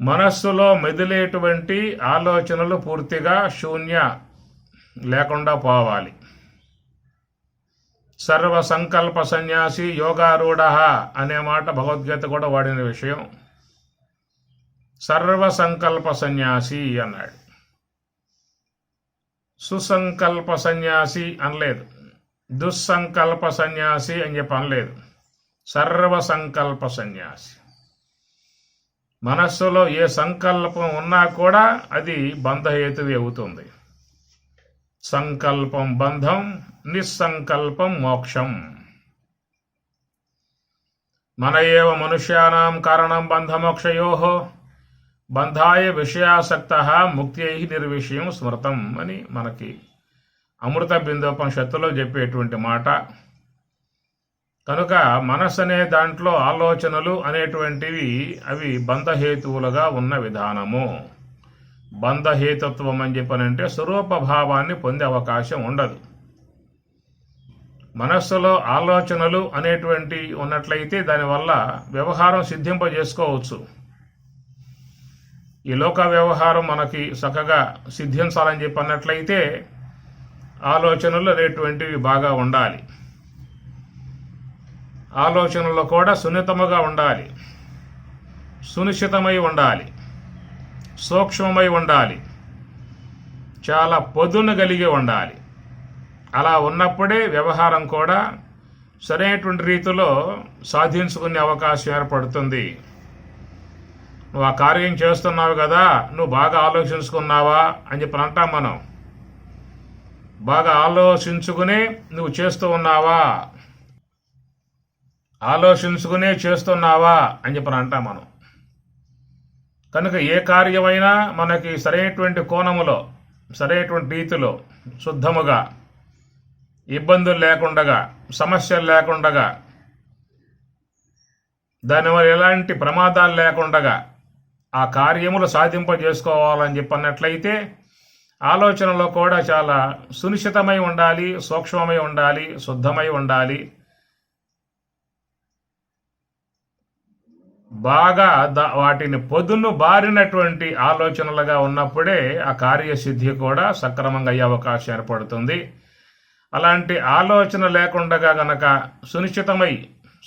మనస్సులో మెదిలేటువంటి ఆలోచనలు పూర్తిగా శూన్య లేకుండా పోవాలి. సర్వ సంకల్ప సన్యాసి యోగారూఢ అనే మాట భగవద్గీత కూడా వాడిన విషయం. సర్వ సంకల్ప సన్యాసి అన్నాడు. సుసంకల్ప సన్యాసి అనలేదు, దుస్సంకల్ప సన్యాసి అని చెప్పి అనలేదు. సర్వ సంకల్ప సన్యాసి. మనస్సులో ఏ సంకల్పం ఉన్నా కూడా అది బంధహేతువి అవుతుంది. సంకల్పం బంధం, నిస్సంకల్పం మోక్షం. మన ఏవ మనుష్యానాం కారణం బంధమోక్షయోః బంధాయ విషయాసక్తః ముక్త్యై నిర్విషయం స్మృతం అని మనకి అమృత బిందోపనిషత్తులో చెప్పేటువంటి మాట. కనుక మనస్సు అనే దాంట్లో ఆలోచనలు అనేటువంటివి అవి బంధహేతువులుగా ఉన్న విధానము. బంధహేతుత్వం అని చెప్పనంటే స్వరూపభావాన్ని పొందే అవకాశం ఉండదు. మనస్సులో ఆలోచనలు అనేటువంటి ఉన్నట్లయితే దానివల్ల వ్యవహారం సిద్ధింపజేసుకోవచ్చు. ఈ లోక వ్యవహారం మనకి చక్కగా సిద్ధించాలని చెప్పన్నట్లయితే ఆలోచనలు అనేటువంటివి బాగా ఉండాలి. ఆలోచనలు కూడా సున్నితముగా ఉండాలి, సునిశ్చితమై ఉండాలి, సూక్ష్మమై ఉండాలి, చాలా పొదును కలిగి ఉండాలి. అలా ఉన్నప్పుడే వ్యవహారం కూడా సరైనటువంటి రీతిలో సాధించుకునే అవకాశం ఏర్పడుతుంది. నువ్వు ఆ కార్యం చేస్తున్నావు కదా, నువ్వు బాగా ఆలోచించుకున్నావా అని చెప్పి అంటాం మనం. బాగా ఆలోచించుకునే నువ్వు చేస్తూ ఉన్నావా, ఆలోచించుకునే చేస్తున్నావా అని చెప్పి అంటాం మనం. కనుక ఏ కార్యమైనా మనకి సరైనటువంటి కోణములో, సరైనటువంటి రీతిలో, శుద్ధముగా, ఇబ్బందులు లేకుండగా, సమస్యలు లేకుండగా, దానివల్ల ఎలాంటి ప్రమాదాలు లేకుండగా ఆ కార్యములు సాధింపజేసుకోవాలని చెప్పన్నట్లయితే ఆలోచనలో కూడా చాలా సునిశ్చితమై ఉండాలి, సూక్ష్మమై ఉండాలి, శుద్ధమై ఉండాలి. బాగా వాటిని పొదును బారినటువంటి ఆలోచనలుగా ఉన్నప్పుడే ఆ కార్యసిద్ధి కూడా సక్రమంగా అయ్యే అవకాశం ఏర్పడుతుంది. అలాంటి ఆలోచన లేకుండా గనక సునిశ్చితమై,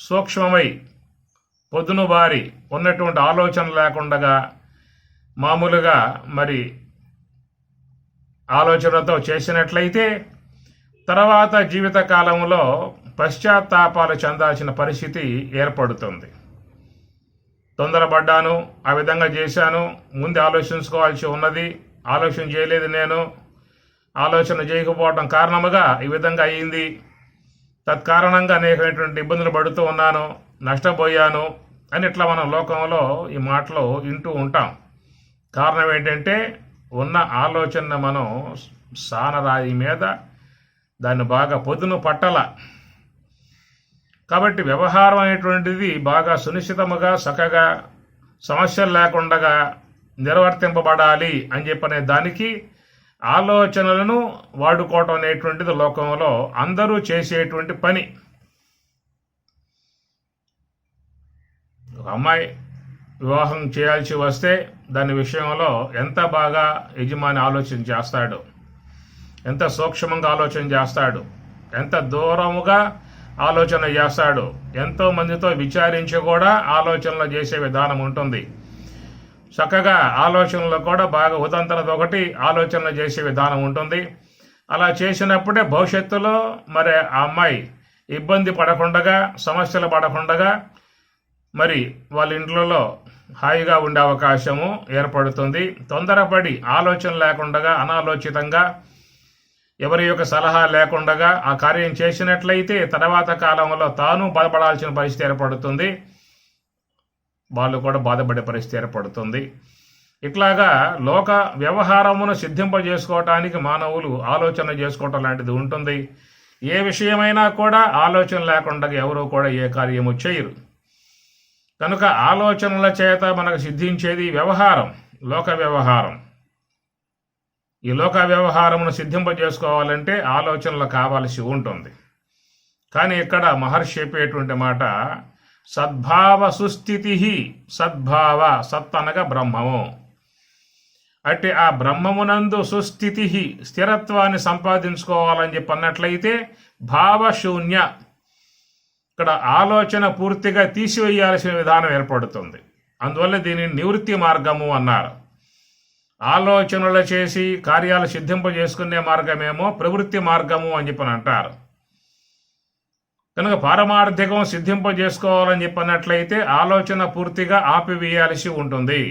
సూక్ష్మమై, పొదును బారి ఉన్నటువంటి ఆలోచన లేకుండా మామూలుగా మరి ఆలోచనతో చేసినట్లయితే తర్వాత జీవితకాలంలో పశ్చాత్తాపాలు చెందాల్సిన పరిస్థితి ఏర్పడుతుంది. తొందరపడ్డాను, ఆ విధంగా చేశాను, ముందు ఆలోచించుకోవాల్సి ఉన్నది, ఆలోచన చేయలేదు, నేను ఆలోచన చేయకపోవడం కారణముగా ఈ విధంగా అయ్యింది, తత్కారణంగా అనేకమైనటువంటి ఇబ్బందులు పడుతూ ఉన్నాను, నష్టపోయాను అని ఇట్లా మనం లోకంలో ఈ మాటలు వింటూ ఉంటాం. కారణం ఏంటంటే ఉన్న ఆలోచన మనం సానరాయి మీద దాన్ని బాగా పొదును పట్టల. కాబట్టి వ్యవహారం అనేటువంటిది బాగా సునిశ్చితముగా, చక్కగా, సమస్యలు లేకుండా నిర్వర్తింపబడాలి అని చెప్పనే దానికి ఆలోచనలను వాడుకోవటం అనేటువంటిది లోకంలో అందరూ చేసేటువంటి పని. ఒక అమ్మాయి వివాహం చేయాల్సి వస్తే దాని విషయంలో ఎంత బాగా యజమాని ఆలోచన చేస్తాడు, ఎంత సూక్ష్మంగా ఆలోచన చేస్తాడు, ఎంత దూరముగా ఆలోచన చేస్తాడు, ఎంతో మందితో విచారించి కూడా ఆలోచనలు చేసే విధానం ఉంటుంది. చక్కగా ఆలోచనలు కూడా బాగా ఉదంతరది ఒకటి ఆలోచనలు చేసే విధానం ఉంటుంది. అలా చేసినప్పుడే భవిష్యత్తులో మరి ఆ అమ్మాయి ఇబ్బంది పడకుండా, సమస్యలు పడకుండా మరి వాళ్ళ ఇంట్లో హాయిగా ఉండే అవకాశము ఏర్పడుతుంది. తొందరపడి ఆలోచన లేకుండా, అనాలోచితంగా, ఎవరి యొక్క సలహా లేకుండా ఆ కార్యం చేసినట్లయితే తర్వాత కాలంలో తాను బాధపడాల్సిన పరిస్థితి ఏర్పడుతుంది, వాళ్ళు కూడా బాధపడే పరిస్థితి ఏర్పడుతుంది. ఇట్లాగా లోక వ్యవహారమును సిద్ధింపజేసుకోవటానికి మానవులు ఆలోచన చేసుకోవటం లాంటిది ఉంటుంది. ఏ విషయమైనా కూడా ఆలోచన లేకుండా ఎవరు కూడా ఏ కార్యము చేయరు. కనుక ఆలోచనల చేత మనకు సిద్ధించేది వ్యవహారం, లోక వ్యవహారం. ఈ లోక వ్యవహారమును సిద్ధింపజేసుకోవాలంటే ఆలోచనలు కావాల్సి ఉంటుంది. కానీ ఇక్కడ మహర్షి చెప్పేటువంటి మాట, సద్భావ సుస్థితి. సద్భావ, సత్ అనగా బ్రహ్మము. అంటే ఆ బ్రహ్మమునందు సుస్థితి, స్థిరత్వాన్ని సంపాదించుకోవాలని చెప్పి అన్నట్లయితే భావశూన్య, ఇక్కడ ఆలోచన పూర్తిగా తీసివేయాల్సిన విధానం ఏర్పడుతుంది. అందువల్ల దీనిని నివృత్తి మార్గము అన్నారు. ఆలోచనలు చేసి కార్యాలు సిద్ధింపజేసుకునే మార్గమేమో ప్రవృత్తి మార్గము అని చెప్పని అంటారు. కనుక పారమార్థికం సిద్ధింపజేసుకోవాలని చెప్పినట్లయితే ఆలోచన పూర్తిగా ఆపివేయాల్సి ఉంటుంది.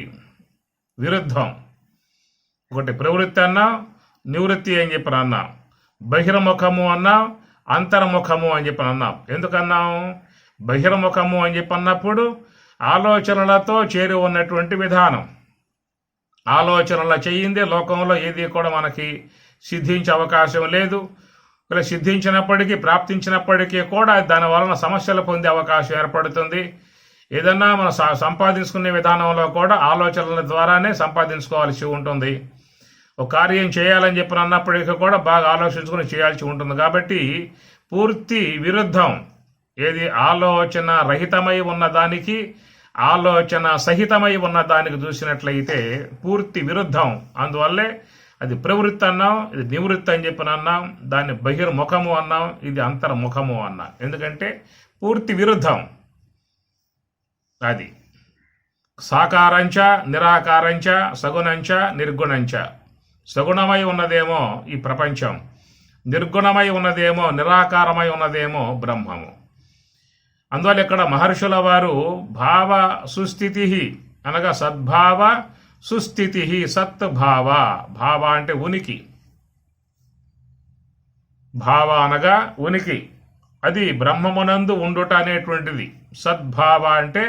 విరుద్ధం. ఒకటి ప్రవృత్తి అన్నా, నివృత్తి అని చెప్పని అన్నాం. బహిర్ముఖము అన్నాం, అంతర్ముఖము అని చెప్పని అన్నాం. ఎందుకన్నాం? బహిర్ముఖము అని చెప్పి అన్నప్పుడు ఆలోచనలతో చేరి ఉన్నటువంటి విధానం. ఆలోచనల చెయ్యింది లోకంలో ఏది కూడా మనకి సిద్ధించే అవకాశం లేదు. ఇలా సిద్ధించినప్పటికీ, ప్రాప్తించినప్పటికీ కూడా దాని వలన సమస్యలు పొందే అవకాశం ఏర్పడుతుంది. ఏదన్నా మనం సంపాదించుకునే విధానంలో కూడా ఆలోచనల ద్వారానే సంపాదించుకోవాల్సి ఉంటుంది. ఒక కార్యం చేయాలని చెప్పి అన్నప్పటికీ కూడా బాగా ఆలోచించుకుని చేయాల్సి ఉంటుంది. కాబట్టి పూర్తి విరుద్ధం. ఏది ఆలోచన రహితమై ఉన్నదానికి, ఆలోచన సహితమై ఉన్నదానికి చూసినట్లయితే పూర్తి విరుద్ధం. అందువల్లే అది ప్రవృత్తి అన్నాం, ఇది నివృత్తి అని చెప్పి అన్నాం. దాన్ని బహిర్ముఖము అన్నాం, ఇది అంతర్ముఖము అన్నాం. ఎందుకంటే పూర్తి విరుద్ధం. అది సాకారంచ, నిరాకారంచ, సగుణంచ, నిర్గుణంచ. సగుణమై ఉన్నదేమో ఈ ప్రపంచం, నిర్గుణమై ఉన్నదేమో, నిరాకారమై ఉన్నదేమో బ్రహ్మము. అందువల్ల ఇక్కడ మహర్షుల వారు భావ సుస్థితి అనగా సద్భావ సుస్థితి, సత్ భావ. భావ అంటే ఉనికి, భావ అనగా ఉనికి, అది బ్రహ్మమునందు ఉండుట అనేటువంటిది. సద్భావ అంటే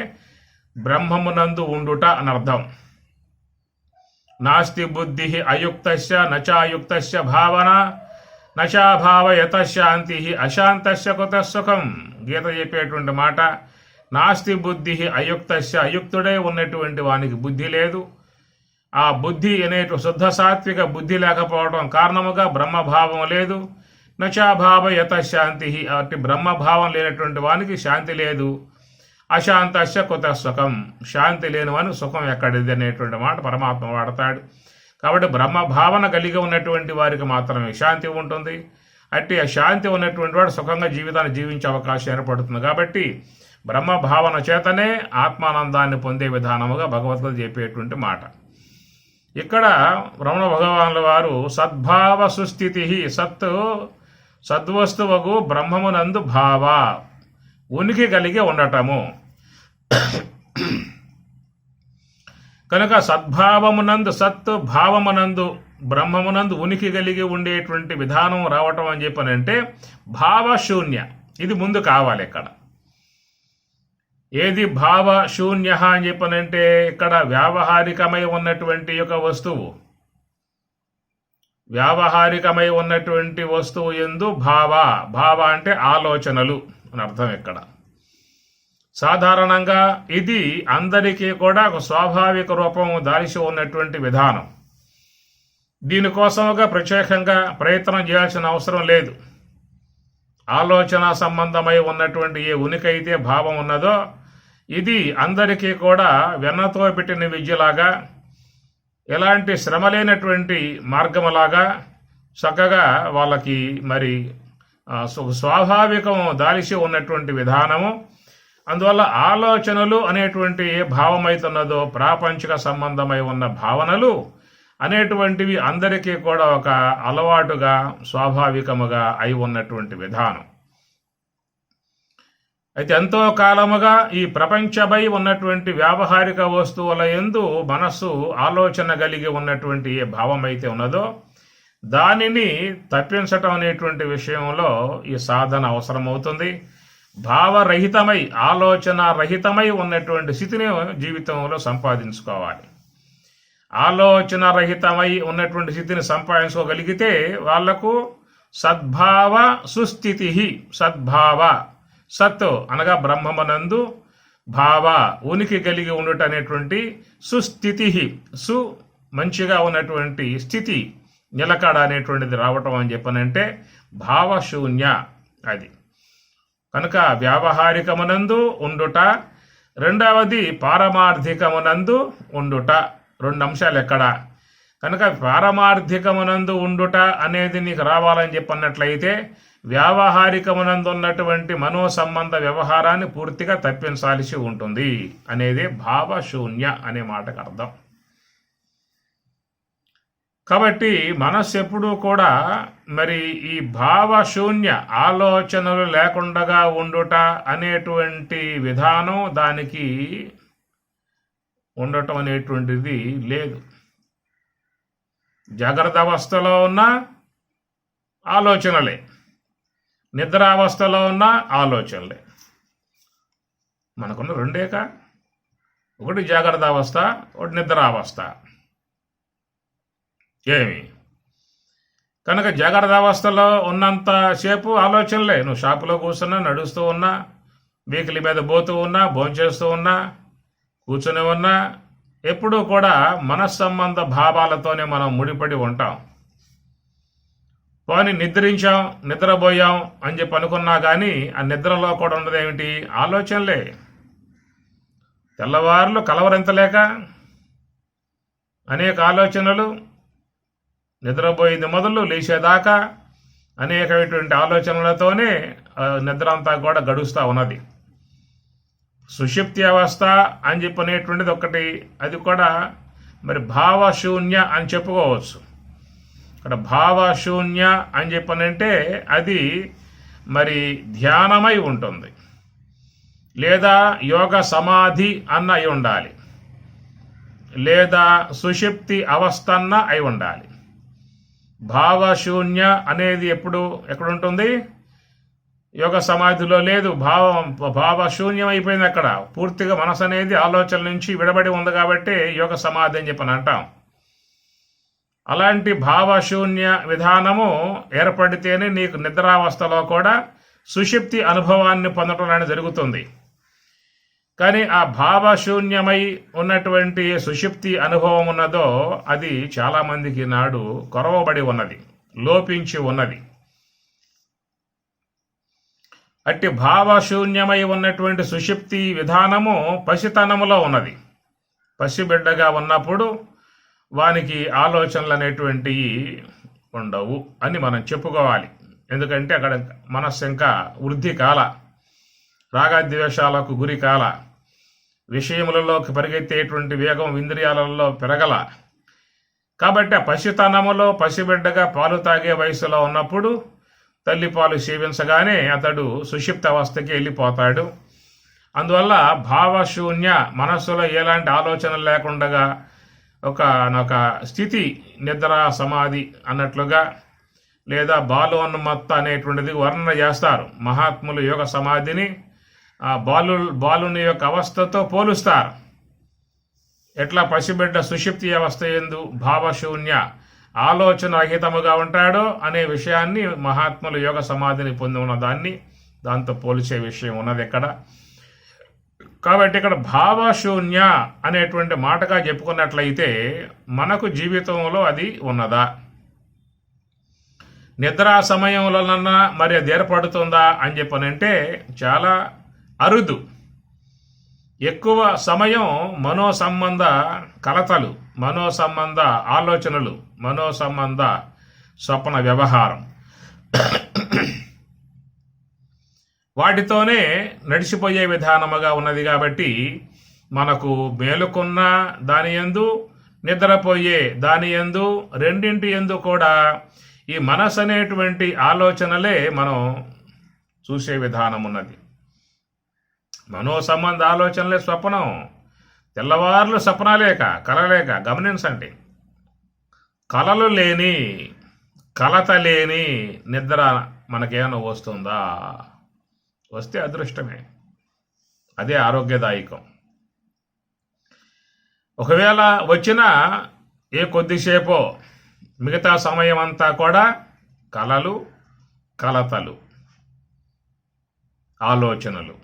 బ్రహ్మమునందు ఉండుట అని అర్థం. నాస్తి బుద్ధి అయుక్తస్య నచాయుక్తస్య భావన నచాభావయత శాంతి అశాంతస్య కుతః సుఖం. గీత చెప్పేటువంటి మాట. నాస్తి బుద్ధి అయుక్తస్య, అయుక్తుడే ఉన్నటువంటి వానికి బుద్ధి లేదు. ఆ బుద్ధి అనేటువంటి శుద్ధ సాత్విక బుద్ధి లేకపోవడం కారణముగా బ్రహ్మభావం లేదు. నచాభావయత శాంతి, అటు బ్రహ్మభావం లేనటువంటి వానికి శాంతి లేదు. అశాంతస్య కుతః సుఖం, శాంతి లేని వానికి సుఖం ఎక్కడిది అనేటువంటి మాట పరమాత్మ వాడతాడు. కాబట్టి బ్రహ్మభావన కలిగి ఉన్నటువంటి వారికి మాత్రమే శాంతి ఉంటుంది. అట్టి ఆ శాంతి ఉన్నటువంటి వాడు సుఖంగా జీవితాన్ని జీవించే అవకాశం ఏర్పడుతుంది. కాబట్టి బ్రహ్మభావన చేతనే ఆత్మానందాన్ని పొందే విధానముగా భగవద్గీత చెప్పేటువంటి మాట. ఇక్కడ రమణ భగవానుల వారు సద్భావ సుస్థితి, సద్వస్తువగు బ్రహ్మమునందు భావ, ఉనికి కలిగి ఉండటము. కనుక సద్భావమునందు, సత్ భావమునందు, బ్రహ్మమునందు ఉనికి కలిగి ఉండేటువంటి విధానం రావటం అని చెప్పనంటే భావశూన్య. ఇది ముందు కావాలి. ఇక్కడ ఏది భావశూన్య అని చెప్పనంటే ఇక్కడ వ్యావహారికమై ఉన్నటువంటి యొక్క వస్తువు, వ్యావహారికమై ఉన్నటువంటి వస్తువు యందు భావ. భావ అంటే ఆలోచనలు అని అర్థం. ఇక్కడ సాధారణంగా ఇది అందరికీ కూడా ఒక స్వాభావిక రూపం దాల్చి ఉన్నటువంటి విధానం. దీనికోసముగా ప్రత్యేకంగా ప్రయత్నం చేయాల్సిన అవసరం లేదు. ఆలోచన సంబంధమై ఉన్నటువంటి ఏ ఉనికైతే భావం ఉన్నదో ఇది అందరికీ కూడా వెన్నతో పెట్టిన విద్యలాగా, ఎలాంటి శ్రమ లేనటువంటి మార్గములాగా చక్కగా వాళ్ళకి మరి స్వాభావికం దాల్చి ఉన్నటువంటి విధానము. అందువల్ల ఆలోచనలు అనేటువంటి ఏ భావమైతున్నదో ప్రాపంచిక సంబంధమై ఉన్న భావనలు అనేటువంటివి అందరికీ కూడా ఒక అలవాటుగా, స్వాభావికముగా అయి ఉన్నటువంటి విధానం. అయితే ఎంతో కాలముగా ఈ ప్రపంచమై ఉన్నటువంటి వ్యావహారిక వస్తువుల యందు మనస్సు ఆలోచన కలిగి ఉన్నటువంటి ఏ భావమైతే ఉన్నదో దానిని తప్పించటం అనేటువంటి విషయంలో ఈ సాధన అవసరమవుతుంది. భావరహితమై, ఆలోచన రహితమై ఉన్నటువంటి స్థితిని జీవితంలో సంపాదించుకోవాలి. ఆలోచన రహితమై ఉన్నటువంటి స్థితిని సంపాదించుకోగలిగితే వాళ్లకు సద్భావ సుస్థితి. సద్భావ, సత్ అనగా బ్రహ్మమునందు, భావ ఉనికి కలిగి ఉండుట అనేటువంటి సుస్థితి, సు మంచిగా ఉన్నటువంటి స్థితి, నిలకడ అనేటువంటిది రావటం అని చెప్పనంటే భావశూన్య. అది కనుక వ్యావహారికమునందు ఉండుట, రెండవది పారమార్థికమునందు ఉండుట. 2 అంశాలు ఎక్కడ. కనుక పారమార్థికమునందు ఉండుట అనేది నీకు రావాలని చెప్పన్నట్లయితే వ్యావహారికమునందు ఉన్నటువంటి మనోసంబంధ వ్యవహారాన్ని పూర్తిగా తప్పించాల్సి ఉంటుంది అనేది భావశూన్య అనే మాటకు అర్థం. కాబట్టి మనస్సు ఎప్పుడూ కూడా మరి ఈ భావశూన్య ఆలోచనలు లేకుండా ఉండుట అనేటువంటి విధానం దానికి ఉండటం అనేటువంటిది లేదు. జాగ్రత్త అవస్థలో ఉన్న ఆలోచనలే, నిద్రావస్థలో ఉన్న ఆలోచనలే. మనకున్న రెండేక, ఒకటి జాగ్రత్త అవస్థ, ఒకటి నిద్రావస్థ. ఏమి కనుక జాగ్రత్త అవస్థలో ఉన్నంతసేపు ఆలోచనలే. నువ్వు షాపులో కూర్చున్నా, నడుస్తూ ఉన్నా, వెహికల్ మీద పోతూ ఉన్నా, భోంచేస్తూ ఉన్నా, కూర్చుని ఉన్నా, ఎప్పుడూ కూడా మనస్సంబంధ భావాలతోనే మనం ముడిపడి ఉంటాం. పోనీ నిద్రించాం, నిద్రపోయాం అని చెప్పి అనుకున్నా కానీ ఆ నిద్రలో కూడా ఉన్నదేమిటి? ఆలోచనలే. తెల్లవారులు కలవరింతలేక అనేక ఆలోచనలు, నిద్రపోయింది మొదలు లేచేదాకా అనేకమైనటువంటి ఆలోచనలతోనే నిద్ర అంతా కూడా గడుస్తూ ఉన్నది. సుషుప్తి అవస్థ అని చెప్పనేటువంటిది ఒకటి, అది కూడా మరి భావశూన్య అని చెప్పుకోవచ్చు. ఇక్కడ భావశూన్య అని చెప్పనంటే అది మరి ధ్యానమై ఉంటుంది, లేదా యోగ సమాధి అన్న అయి ఉండాలి, లేదా సుషుప్తి అవస్థ అన్న అయి ఉండాలి. భావశూన్య అనేది ఎక్కడుంటుంది? యోగ సమాధిలో లేదు. భావశూన్యం అయిపోయింది. అక్కడ పూర్తిగా మనసు అనేది ఆలోచనల నుంచి విడబడి ఉంది కాబట్టి యోగ సమాధి అని చెప్పని అంటాం. అలాంటి భావశూన్య విధానము ఏర్పడితేనే నీకు నిద్రావస్థలో కూడా సుషుప్తి అనుభవాన్ని పొందడం అనేది జరుగుతుంది. కానీ ఆ భావశూన్యమై ఉన్నటువంటి సుషుప్తి అనుభవం ఉన్నదో అది చాలామందికి నాడు కొరవబడి ఉన్నది, లోపించి ఉన్నది. అట్టి భావశూన్యమై ఉన్నటువంటి సుషుప్తి విధానము పసితనములో ఉన్నది. పసిబిడ్డగా ఉన్నప్పుడు వానికి ఆలోచనలు అనేటువంటివి ఉండవు అని మనం చెప్పుకోవాలి. ఎందుకంటే అక్కడ మనస్సు ఇంకా వృద్ధి కాల, రాగద్వేషాలకు గురి కాల, విషయములలోకి పరిగెత్తేటువంటి వేగం ఇంద్రియాలలో పెరగల. కాబట్టి ఆ పసితనములో పసిబిడ్డగా పాలు తాగే వయసులో ఉన్నప్పుడు తల్లిపాలు సేవించగానే అతడు సుషుప్త అవస్థకి వెళ్ళిపోతాడు. అందువల్ల భావశూన్య మనస్సులో ఎలాంటి ఆలోచనలు లేకుండా ఒక స్థితి, నిద్ర సమాధి అన్నట్లుగా, లేదా బాలోన్మత్త అనేటువంటిది వర్ణన చేస్తారు మహాత్ములు. యోగ సమాధిని ఆ బాలుని యొక్క అవస్థతో పోలుస్తారు. ఎట్లా పసిబిడ్డ సుషుప్తి అవస్థ యందు భావశూన్య ఆలోచన రహితముగా ఉంటాడో అనే విషయాన్ని మహాత్ములు యోగ సమాధిని పొంది ఉన్న దాంతో పోల్చే విషయం ఉన్నది ఇక్కడ. కాబట్టి ఇక్కడ భావశూన్య అనేటువంటి మాటగా చెప్పుకున్నట్లయితే మనకు జీవితంలో అది ఉన్నదా? నిద్రా సమయంలోనన్నా మరి అది ఏర్పడుతుందా అని చెప్పనంటే చాలా అరుదు. ఎక్కువ సమయం మనోసంబంధ కలతలు, మనోసంబంధ ఆలోచనలు, మనోసంబంధ స్వప్న వ్యవహారం, వాటితోనే నడిచిపోయే విధానముగా ఉన్నది. కాబట్టి మనకు మేలుకున్న దాని యందు, నిద్రపోయే దాని యందు, రెండింటి యందు కూడా ఈ మనసు అనేటువంటి ఆలోచనలే మనం చూసే విధానం ఉన్నది. మనోసంబంధ ఆలోచనలే స్వప్నం. తెల్లవార్లు స్వప్నాలేక, కలలేక. గమనించండి, కలలు లేని, కలత లేని నిద్ర మనకేమైనా వస్తుందా? వస్తే అదృష్టమే, అదే ఆరోగ్యదాయకం. ఒకవేళ వచ్చినా ఏ కొద్దిసేపో, మిగతా సమయం అంతా కూడా కలలు, కలతలు, ఆలోచనలు.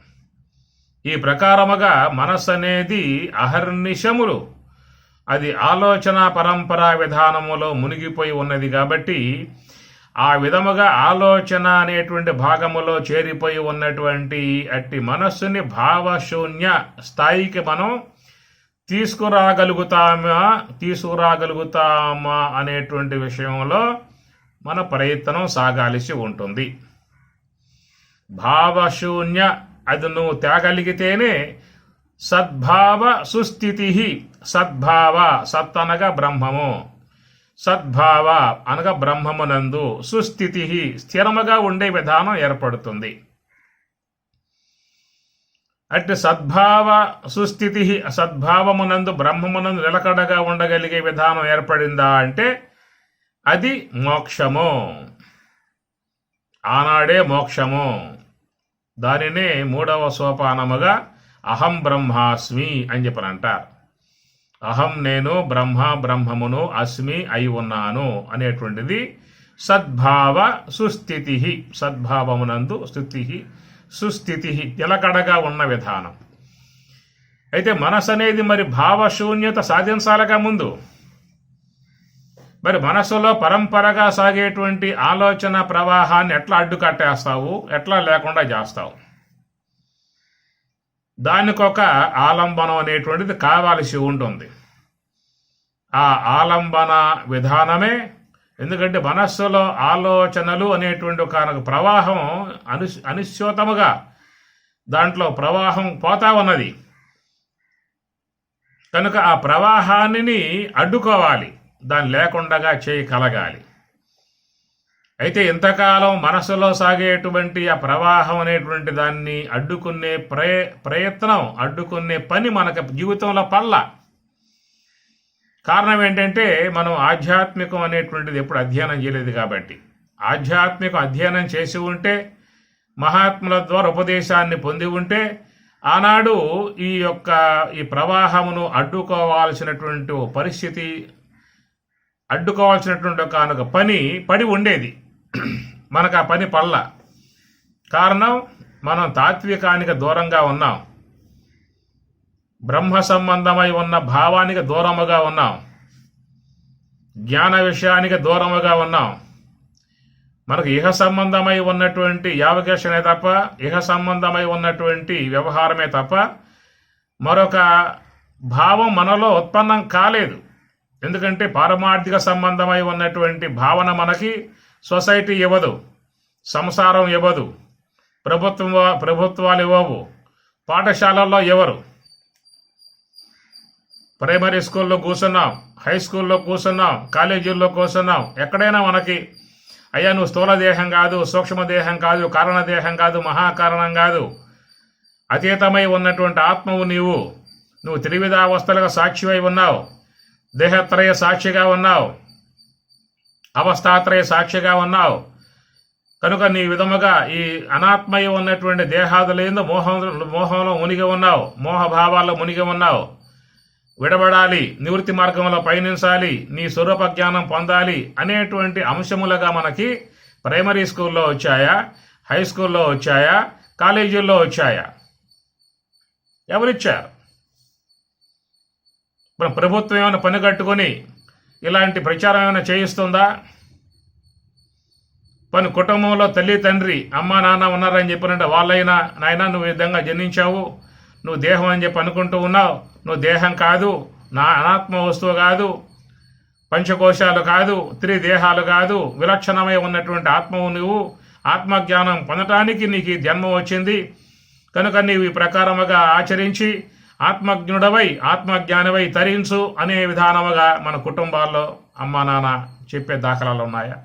ఈ ప్రకారముగా మనస్సు అనేది అహర్నిశములు అది ఆలోచన పరంపరా విధానములో మునిగిపోయి ఉన్నది. కాబట్టి ఆ విధముగా ఆలోచన అనేటువంటి భాగములో చేరిపోయి ఉన్నటువంటి అట్టి మనస్సుని భావశూన్య స్థాయికి మనం తీసుకురాగలుగుతామా అనేటువంటి విషయంలో మన ప్రయత్నం సాగాల్సి ఉంటుంది. భావశూన్య అది నువ్వు తేగలిగితేనే సద్భావ సుస్థితి. సద్భావ, సత్ అనగా బ్రహ్మము, సద్భావ అనగా బ్రహ్మమునందు, సుస్థితి స్థిరముగా ఉండే విధానం ఏర్పడుతుంది. అట్టి సద్భావ సుస్థితి, సద్భావమునందు బ్రహ్మమునందు నిలకడగా ఉండగలిగే విధానం ఏర్పడిందా అంటే అది మోక్షము. ఆనాడే మోక్షము. దానినే 3వ సోపానముగా అహం బ్రహ్మాస్మి అని చెప్పని అంటారు. అహం నేను బ్రహ్మమును అస్మి అయి ఉన్నాను అనేటువంటిది సద్భావ సుస్థితి. సద్భావమునందు స్థితి సుస్థితి నిలకడగా ఉన్న విధానం. అయితే మనసు అనేది మరి భావశూన్యత సాధించాలిగా ముందు. మరి మనసులో పరంపరగా సాగేటువంటి ఆలోచన ప్రవాహాన్ని ఎట్లా అడ్డుకట్టేస్తావు, ఎట్లా లేకుండా చేస్తావు? దానికొక ఆలంబనం అనేటువంటిది కావాల్సి ఉంటుంది. ఆ ఆలంబన విధానమే, ఎందుకంటే మనస్సులో ఆలోచనలు అనేటువంటి ఒక ప్రవాహం అనిశ్చితముగా దాంట్లో ప్రవాహం పోతా ఉన్నది కనుక ఆ ప్రవాహాన్ని అడ్డుకోవాలి, దాన్ని లేకుండా చేయగలగాలి. అయితే ఇంతకాలం మనసులో సాగేటువంటి ఆ ప్రవాహం అనేటువంటి దాన్ని అడ్డుకునే ప్రయత్నం, అడ్డుకునే పని మనకు జీవితంలో పడల. కారణం ఏంటంటే మనం ఆధ్యాత్మికం అనేటువంటిది ఎప్పుడు అధ్యయనం చేయలేదు కాబట్టి. ఆధ్యాత్మికం అధ్యయనం చేసి ఉంటే, మహాత్ముల ద్వారా ఉపదేశాన్ని పొంది ఉంటే ఆనాడు ఈ ప్రవాహమును అడ్డుకోవాల్సినటువంటి పరిస్థితి, అడ్డుకోవాల్సినటువంటి ఒక పని పడి ఉండేది. మనకు ఆ పని పడల. కారణం మనం తాత్వికానికి దూరంగా ఉన్నాం, బ్రహ్మ సంబంధమై ఉన్న భావానికి దూరముగా ఉన్నాం, జ్ఞాన విషయానికి దూరముగా ఉన్నాం. మనకు ఇహ సంబంధమై ఉన్నటువంటి యావకేషనే తప్ప, ఇహ సంబంధమై ఉన్నటువంటి వ్యవహారమే తప్ప మరొక భావం మనలో ఉత్పన్నం కాలేదు. ఎందుకంటే పారమార్థిక సంబంధమై ఉన్నటువంటి భావన మనకి సొసైటీ ఇవ్వదు, సంసారం ఇవ్వదు, ప్రభుత్వాలు ఇవ్వవు, పాఠశాలల్లో ఎవరు. ప్రైమరీ స్కూల్లో కూర్చున్నాం, హై స్కూల్లో కూర్చున్నాం, కాలేజీల్లో కూర్చున్నాం, ఎక్కడైనా మనకి అయ్యా నువ్వు స్థూల దేహం కాదు, సూక్ష్మదేహం కాదు, కారణదేహం కాదు, మహాకారణం కాదు, అతీతమై ఉన్నటువంటి ఆత్మవు నువ్వు త్రివిధావస్థలుగా సాక్షివై ఉన్నావు, దేహత్రయ సాక్షిగా ఉన్నావు, అవస్థాత్రయ సాక్షిగా ఉన్నావు. కనుక నీ విధముగా ఈ అనాత్మయ ఉన్నటువంటి దేహాదులందు మోహంలో మునిగి ఉన్నావు, మోహభావాల్లో మునిగి ఉన్నావు. విడబడాలి, నివృత్తి మార్గంలో పయనించాలి, నీ స్వరూప జ్ఞానం పొందాలి అనేటువంటి అంశములుగా మనకి ప్రైమరీ స్కూల్లో వచ్చాయా, హై స్కూల్లో వచ్చాయా, కాలేజీల్లో వచ్చాయా? ఎవరిచ్చారు? మన ప్రభుత్వం ఏమైనా పని కట్టుకొని ఇలాంటి ప్రచారం ఏమైనా చేయిస్తుందా? పని కుటుంబంలో తల్లి తండ్రి అమ్మ నాన్న ఉన్నారని చెప్పినంటే వాళ్ళైనా నాయన నువ్వు విధంగా జన్మించావు, నువ్వు దేహం అని చెప్పి అనుకుంటూ ఉన్నావు, నువ్వు దేహం కాదు, నా అనాత్మ వస్తువు కాదు, పంచకోశాలు కాదు, త్రిదేహాలు కాదు, విలక్షణమై ఉన్నటువంటి ఆత్మవు నువ్వు, ఆత్మజ్ఞానం పొందటానికి నీకు ఈ జన్మ వచ్చింది కనుక నీవు ఈ ప్రకారముగా ఆచరించి ఆత్మజ్ఞుడవై ఆత్మజ్ఞానవై తరించు అనే విధానముగా మన కుటుంబాల్లో అమ్మా నాన్న చెప్పే దాఖలాలు ఉన్నాయా?